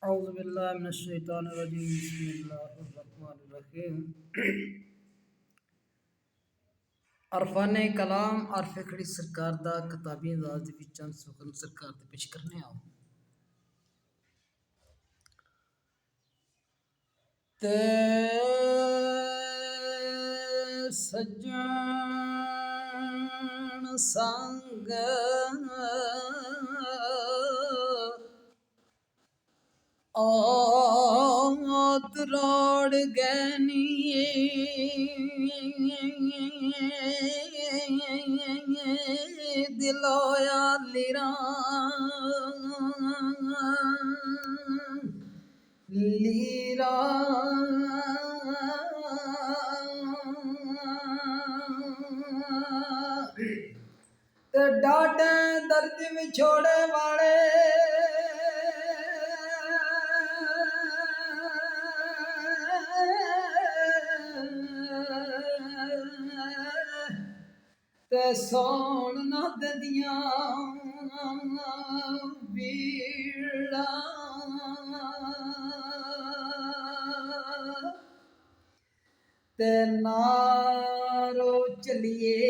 औज़ुबिल्लाहि बिस्मिल्लाहिर्रहमानिर्रहीम। अरफान कलाम आरफ खड़ी सरकार दा किताबी अंदाज दे विच चंद सुखन सरकार दे पेश करने आओ। ते सज्जन संग रोड़ गैनी दिलोया लिरा लीरा डाडे दर्द विछोड़े वाले ते सोन ना दियां बीड़ा ते नारो चलिए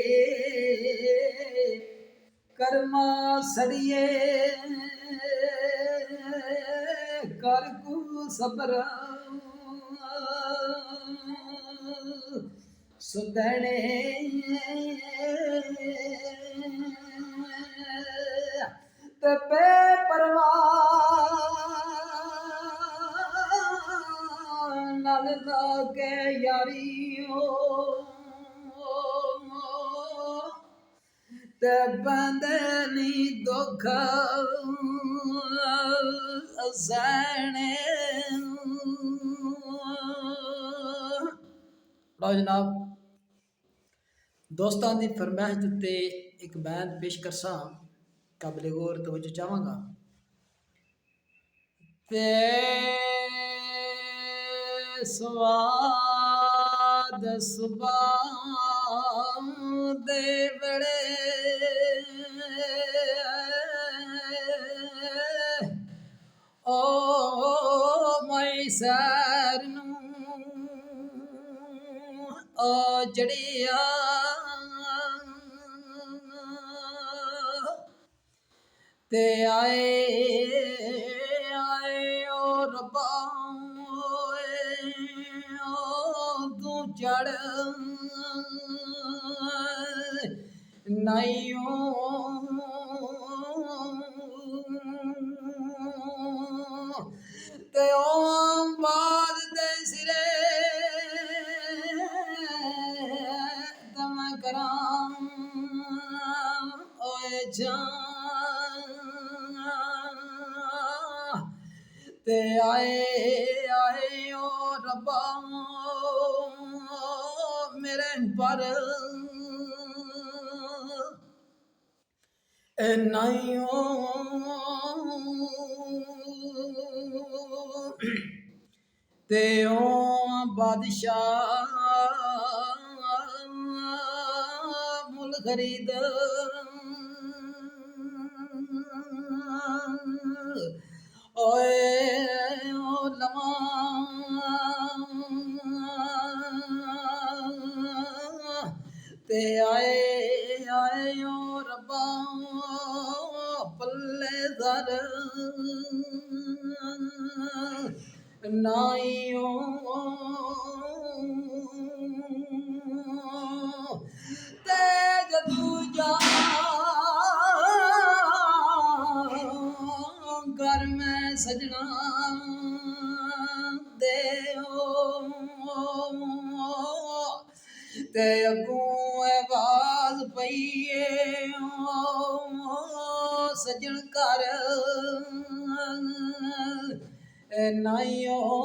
कर्मा सड़िए कर कु सबर सुदने ते बेपरवाह नाल लागे यारियो ते बंदनी दुख सहने। लो जनाब, दोस्तां दी फरमाइश उत्ते एक बयान पेश करसा, काबिल गौर तवज्जो चाहांगा। ते स्वाद सुबह दे बड़े ओ मैं सैर ओ जड़िया ते आए आए ओ रब्बा तू चढ़ नाइयों ते ओम बाद दे सिरे तम कराम ओए जान ते आए आए ओ रब्बा मेरे पर नाइयों ते ओ बादशाह मुल खरीद ओए ओ लमा ते आए आए ओ रब्बा पल्ले दर नाइयों ते जदू जा घर में सजना दे ते अगों आवाज पईए सजन कर नाइयों